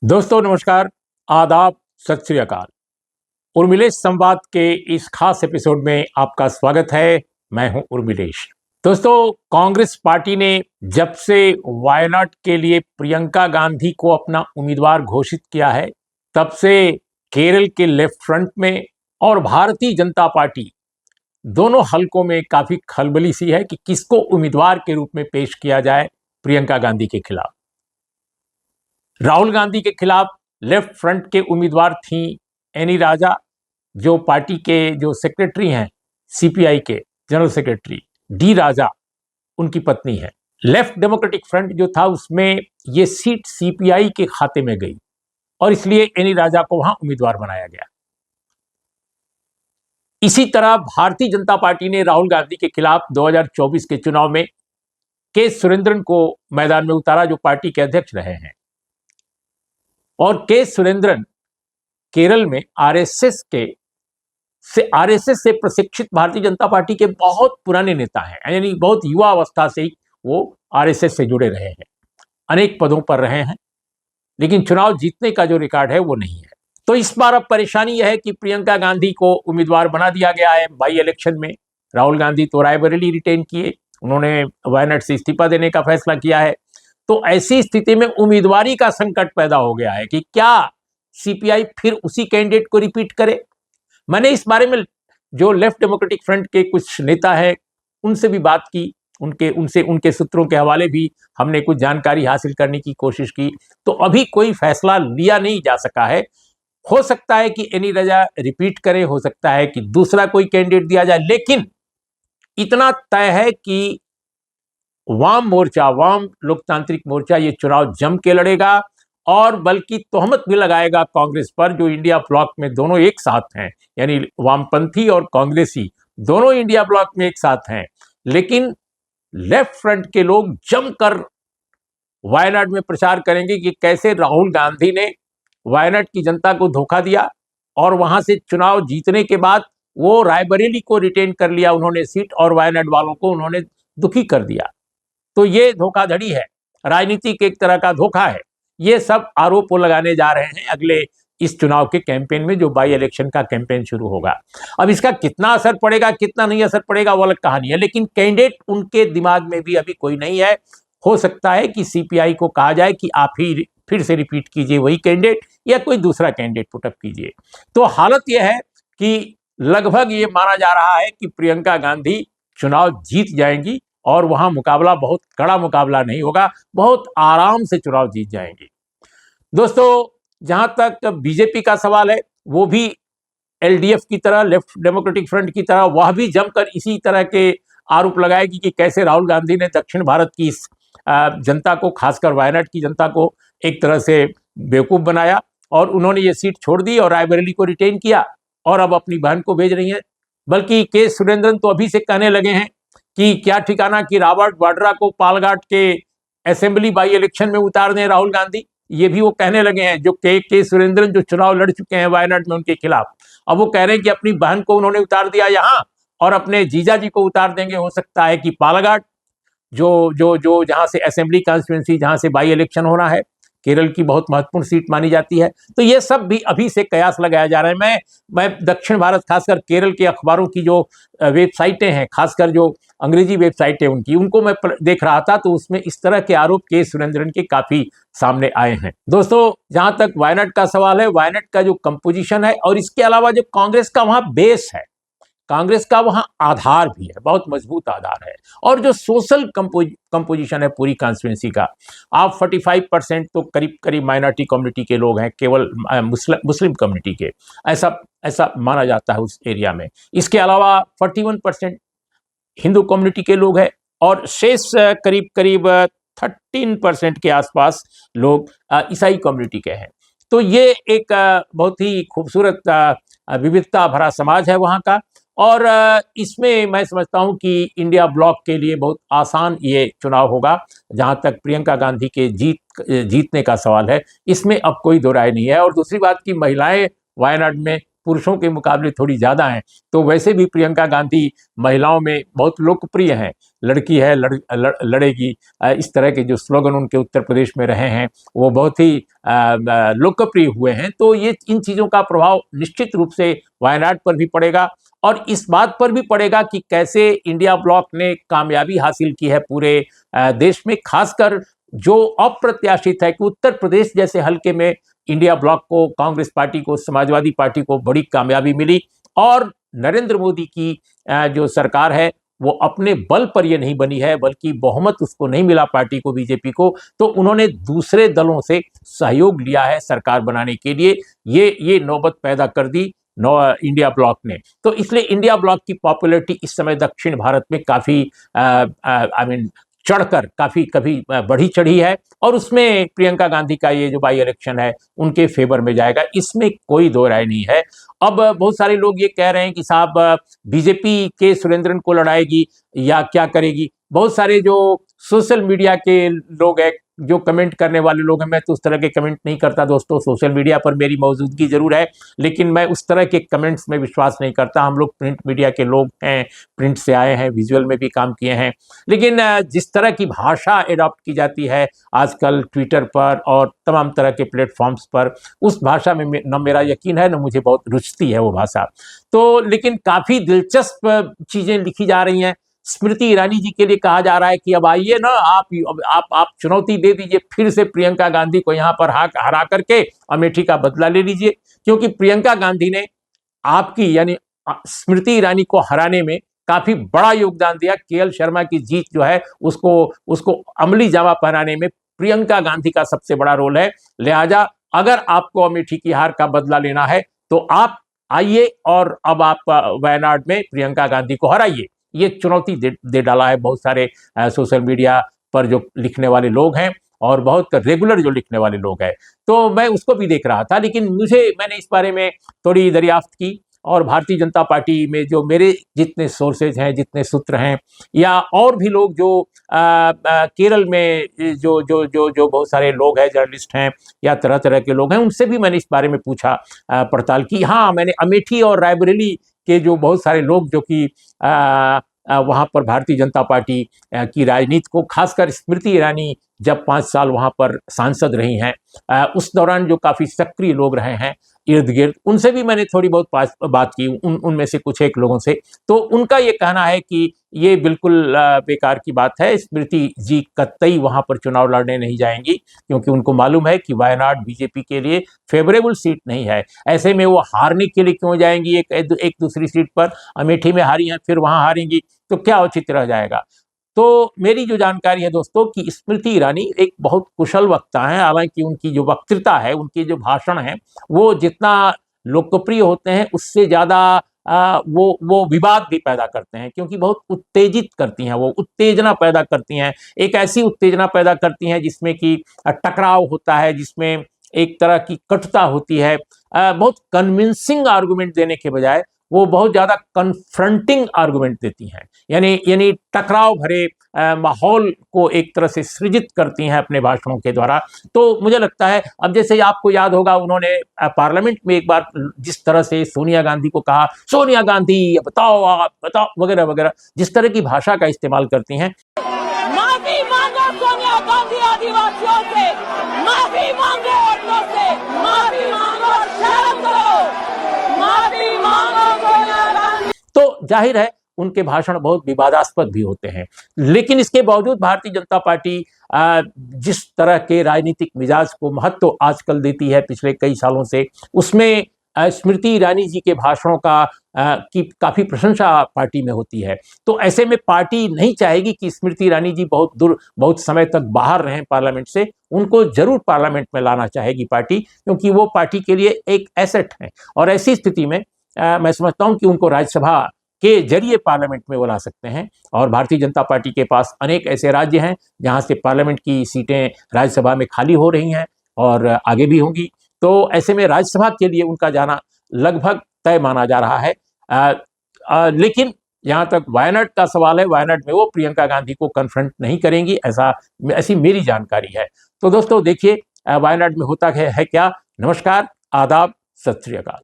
दोस्तों नमस्कार, आदाब, सत श्री अकाल। उर्मिलेश संवाद के इस खास एपिसोड में आपका स्वागत है। मैं हूं उर्मिलेश। दोस्तों, कांग्रेस पार्टी ने जब से वायनाड के लिए प्रियंका गांधी को अपना उम्मीदवार घोषित किया है, तब से केरल के लेफ्ट फ्रंट में और भारतीय जनता पार्टी दोनों हलकों में काफी खलबली सी है कि किसको उम्मीदवार के रूप में पेश किया जाए प्रियंका गांधी के खिलाफ। राहुल गांधी के खिलाफ लेफ्ट फ्रंट के उम्मीदवार थी एनी राजा, जो पार्टी के जो सेक्रेटरी हैं, सीपीआई के जनरल सेक्रेटरी डी राजा, उनकी पत्नी है। लेफ्ट डेमोक्रेटिक फ्रंट जो था उसमें ये सीट सीपीआई के खाते में गई और इसलिए एनी राजा को वहां उम्मीदवार बनाया गया। इसी तरह भारतीय जनता पार्टी ने राहुल गांधी के खिलाफ 2024 के चुनाव में के सुरेंद्रन को मैदान में उतारा, जो पार्टी के अध्यक्ष रहे हैं। और के सुरेंद्रन केरल में आरएसएस से प्रशिक्षित भारतीय जनता पार्टी के बहुत पुराने नेता हैं, यानी बहुत युवा अवस्था से ही वो आरएसएस से जुड़े रहे हैं, अनेक पदों पर रहे हैं, लेकिन चुनाव जीतने का जो रिकॉर्ड है वो नहीं है। तो इस बार अब परेशानी यह है कि प्रियंका गांधी को उम्मीदवार बना दिया गया है बाई इलेक्शन में। राहुल गांधी तो रायबरेली रिटेन किए, उन्होंने वायनाड से इस्तीफा देने का फैसला किया है। तो ऐसी स्थिति में उम्मीदवारी का संकट पैदा हो गया है कि क्या सीपीआई फिर उसी कैंडिडेट को रिपीट करे। मैंने इस बारे में जो लेफ्ट डेमोक्रेटिक फ्रंट के कुछ नेता हैं उनसे भी बात की, उनके सूत्रों के हवाले भी हमने कुछ जानकारी हासिल करने की कोशिश की। तो अभी कोई फैसला लिया नहीं जा सका है। हो सकता है कि एनी रजा रिपीट करे, हो सकता है कि दूसरा कोई कैंडिडेट दिया जाए, लेकिन इतना तय है कि वाम लोकतांत्रिक मोर्चा ये चुनाव जम के लड़ेगा और बल्कि तोहमत भी लगाएगा कांग्रेस पर, जो इंडिया ब्लॉक में दोनों एक साथ हैं, यानी वामपंथी और कांग्रेसी दोनों इंडिया ब्लॉक में एक साथ हैं। लेकिन लेफ्ट फ्रंट के लोग जमकर वायनाड में प्रचार करेंगे कि कैसे राहुल गांधी ने वायनाड की जनता को धोखा दिया और वहां से चुनाव जीतने के बाद वो रायबरेली को रिटेन कर लिया उन्होंने सीट, और वायनाड वालों को उन्होंने दुखी कर दिया। तो ये धोखाधड़ी है, राजनीतिक एक तरह का धोखा है। ये सब आरोप वो लगाने जा रहे हैं अगले इस चुनाव के कैंपेन में, जो बाई इलेक्शन का कैंपेन शुरू होगा। अब इसका कितना असर पड़ेगा, कितना नहीं असर पड़ेगा, वो अलग कहानी है, लेकिन कैंडिडेट उनके दिमाग में भी अभी कोई नहीं है। हो सकता है कि सीपीआई को कहा जाए कि आप ही फिर से रिपीट कीजिए वही कैंडिडेट, या कोई दूसरा कैंडिडेट पुटअप कीजिए। तो हालत यह है कि लगभग ये माना जा रहा है कि प्रियंका गांधी चुनाव जीत जाएंगी और वहां मुकाबला बहुत कड़ा मुकाबला नहीं होगा, बहुत आराम से चुनाव जीत जाएंगे। दोस्तों, जहां तक बीजेपी का सवाल है, वो भी एलडीएफ की तरह, लेफ्ट डेमोक्रेटिक फ्रंट की तरह, वह भी जमकर इसी तरह के आरोप लगाएगी कि कैसे राहुल गांधी ने दक्षिण भारत की इस जनता को, खासकर वायनाड की जनता को एक तरह से बेवकूफ बनाया और उन्होंने ये सीट छोड़ दी और रायबरेली को रिटेन किया और अब अपनी बहन को भेज रही है। बल्कि के सुरेंद्रन तो अभी से कहने लगे हैं कि क्या ठिकाना कि रॉबर्ट वाड्रा को पालघाट के असेंबली बाई इलेक्शन में उतार दें राहुल गांधी। ये भी वो कहने लगे हैं, जो के सुरेंद्रन जो चुनाव लड़ चुके हैं वायनाड में उनके खिलाफ। अब वो कह रहे हैं कि अपनी बहन को उन्होंने उतार दिया यहां और अपने जीजा जी को उतार देंगे। हो सकता है कि पालघाट जो जो जो जहां से असेंबली कॉन्स्टिट्यूंसी, जहां से बाई इलेक्शन होना है, केरल की बहुत महत्वपूर्ण सीट मानी जाती है। तो ये सब भी अभी से कयास लगाया जा रहा है। मैं दक्षिण भारत, खासकर केरल के अखबारों की जो वेबसाइटें हैं, खासकर जो अंग्रेजी वेबसाइटें उनको मैं देख रहा था, तो उसमें इस तरह के आरोप के सुरेंद्रन के काफी सामने आए हैं। दोस्तों, जहां तक वायनाड का सवाल है, वायनाड का जो कंपोजिशन है और इसके अलावा जो कांग्रेस का वहां बेस है, कांग्रेस का वहां आधार भी है, बहुत मजबूत आधार है, और जो सोशल कंपोजिशन है पूरी कॉन्स्टिट्यूंसी का, आप 45% तो करीब करीब माइनॉरिटी कम्युनिटी के लोग हैं, केवल मुस्लिम कम्युनिटी के, ऐसा माना जाता है उस एरिया में। इसके अलावा 41% हिंदू कम्युनिटी के लोग हैं और शेष करीब करीब 13% के आसपास लोग ईसाई कम्युनिटी के हैं। तो ये एक बहुत ही खूबसूरत विविधता भरा समाज है वहाँ का, और इसमें मैं समझता हूँ कि इंडिया ब्लॉक के लिए बहुत आसान ये चुनाव होगा। जहाँ तक प्रियंका गांधी के जीतने का सवाल है, इसमें अब कोई दो राय नहीं है। और दूसरी बात कि महिलाएं वायनाड में पुरुषों के मुकाबले थोड़ी ज़्यादा हैं, तो वैसे भी प्रियंका गांधी महिलाओं में बहुत लोकप्रिय हैं। लड़की है लड़ेगी, इस तरह के जो स्लोगन उनके उत्तर प्रदेश में रहे हैं वो बहुत ही लोकप्रिय हुए हैं। तो ये इन चीज़ों का प्रभाव निश्चित रूप से वायनाड पर भी पड़ेगा और इस बात पर भी पड़ेगा कि कैसे इंडिया ब्लॉक ने कामयाबी हासिल की है पूरे देश में। खासकर जो अप्रत्याशित है कि उत्तर प्रदेश जैसे हल्के में इंडिया ब्लॉक को, कांग्रेस पार्टी को, समाजवादी पार्टी को बड़ी कामयाबी मिली और नरेंद्र मोदी की जो सरकार है वो अपने बल पर ये नहीं बनी है, बल्कि बहुमत उसको नहीं मिला पार्टी को, बीजेपी को, तो उन्होंने दूसरे दलों से सहयोग लिया है सरकार बनाने के लिए। ये नौबत पैदा कर दी इंडिया ब्लॉक ने। तो इसलिए इंडिया ब्लॉक की पॉपुलैरिटी इस समय दक्षिण भारत में काफ़ी चढ़कर काफ़ी कभी बढ़ी चढ़ी है और उसमें प्रियंका गांधी का ये जो बाई इलेक्शन है उनके फेवर में जाएगा, इसमें कोई दो राय नहीं है। अब बहुत सारे लोग ये कह रहे हैं कि साहब बीजेपी के सुरेंद्रन को लड़ाएगी या क्या करेगी। बहुत सारे जो सोशल मीडिया के लोग हैं, जो कमेंट करने वाले लोग हैं, मैं तो उस तरह के कमेंट नहीं करता दोस्तों। सोशल मीडिया पर मेरी मौजूदगी जरूर है, लेकिन मैं उस तरह के कमेंट्स में विश्वास नहीं करता। हम लोग प्रिंट मीडिया के लोग हैं, प्रिंट से आए हैं, विजुअल में भी काम किए हैं, लेकिन जिस तरह की भाषा एडॉप्ट की जाती है आजकल ट्विटर पर और तमाम तरह के प्लेटफॉर्म्स पर, उस भाषा में न मेरा यकीन है न मुझे बहुत रुचती है वो भाषा। तो लेकिन काफ़ी दिलचस्प चीज़ें लिखी जा रही हैं। स्मृति ईरानी जी के लिए कहा जा रहा है कि अब आइए ना, आप चुनौती दे दीजिए फिर से प्रियंका गांधी को यहाँ पर हरा करके अमेठी का बदला ले लीजिए, क्योंकि प्रियंका गांधी ने आपकी यानी स्मृति ईरानी को हराने में काफी बड़ा योगदान दिया। केएल शर्मा की जीत जो है उसको अमली जामा पहनाने में प्रियंका गांधी का सबसे बड़ा रोल है। लिहाजा अगर आपको अमेठी की हार का बदला लेना है तो आप आइए और अब आप वायनाड में प्रियंका गांधी को हराइए। ये चुनौती दे डाला है बहुत सारे सोशल मीडिया पर जो लिखने वाले लोग हैं और बहुत रेगुलर जो लिखने वाले लोग हैं। तो मैं उसको भी देख रहा था, लेकिन मैंने इस बारे में थोड़ी दरियाफ्त की और भारतीय जनता पार्टी में जो मेरे जितने सोर्सेज हैं, जितने सूत्र हैं, या और भी लोग जो केरल में जो बहुत सारे लोग हैं, जर्नलिस्ट हैं या तरह तरह के लोग हैं, उनसे भी मैंने इस बारे में पूछा पड़ताल की। हाँ, मैंने अमेठी और रायबरेली के जो बहुत सारे लोग जो कि वहाँ पर भारतीय जनता पार्टी की राजनीति को, खासकर स्मृति ईरानी जब 5 साल वहाँ पर सांसद रही हैं, उस दौरान जो काफ़ी सक्रिय लोग रहे हैं इर्द गिर्द, उनसे भी मैंने थोड़ी बहुत बात की, उनमें से कुछ एक लोगों से। तो उनका ये कहना है कि ये बिल्कुल बेकार की बात है, स्मृति जी कतई वहाँ पर चुनाव लड़ने नहीं जाएंगी, क्योंकि उनको मालूम है कि वायनाड बीजेपी के लिए फेवरेबल सीट नहीं है। ऐसे में वो हारने के लिए क्यों जाएंगी एक दूसरी सीट पर? अमेठी में हारी हैं, फिर वहाँ हारेंगी तो क्या औचित्य रह जाएगा। तो मेरी जो जानकारी है दोस्तों कि स्मृति ईरानी एक बहुत कुशल वक्ता हैं। हालांकि उनकी जो वक्तृता है, उनके जो भाषण हैं, वो जितना लोकप्रिय होते हैं उससे ज़्यादा वो विवाद भी पैदा करते हैं, क्योंकि बहुत उत्तेजित करती हैं, वो उत्तेजना पैदा करती हैं। एक ऐसी उत्तेजना पैदा करती हैं जिसमें कि टकराव होता है, जिसमें एक तरह की कटुता होती है। बहुत कन्विंसिंग आर्गुमेंट देने के बजाय वो बहुत ज़्यादा कन्फ्रंटिंग आर्गुमेंट देती हैं, यानी टकराव भरे माहौल को एक तरह से सृजित करती हैं अपने भाषणों के द्वारा। तो मुझे लगता है, अब जैसे आपको याद होगा, उन्होंने पार्लियामेंट में एक बार जिस तरह से सोनिया गांधी को कहा, सोनिया गांधी बताओ, आप बताओ, वगैरह वगैरह, जिस तरह की भाषा का इस्तेमाल करती हैं। माफी मांगो सोनिया गांधी आदिवासियों से, माफी मांगो औरतों से, माफी मांगो, शर्म करो, माफी मांगो सोनिया गांधी। तो जाहिर है उनके भाषण बहुत विवादास्पद भी होते हैं, लेकिन इसके बावजूद भारतीय जनता पार्टी जिस तरह के राजनीतिक मिजाज को महत्व आजकल देती है पिछले कई सालों से, उसमें स्मृति ईरानी जी के भाषणों की काफ़ी प्रशंसा पार्टी में होती है। तो ऐसे में पार्टी नहीं चाहेगी कि स्मृति ईरानी जी बहुत समय तक बाहर रहें पार्लियामेंट से। उनको जरूर पार्लियामेंट में लाना चाहेगी पार्टी, क्योंकि वो पार्टी के लिए एक एसेट है। और ऐसी स्थिति में मैं समझता हूँ कि उनको राज्यसभा के जरिए पार्लियामेंट में वो ला सकते हैं। और भारतीय जनता पार्टी के पास अनेक ऐसे राज्य हैं जहाँ से पार्लियामेंट की सीटें राज्यसभा में खाली हो रही हैं और आगे भी होंगी। तो ऐसे में राज्यसभा के लिए उनका जाना लगभग तय माना जा रहा है। लेकिन जहाँ तक वायनाड का सवाल है, वायनाड में वो प्रियंका गांधी को कन्फ्रंट नहीं करेंगी, ऐसी मेरी जानकारी है। तो दोस्तों देखिए वायनाड में होता है क्या। नमस्कार, आदाब, सत श्री अकाल।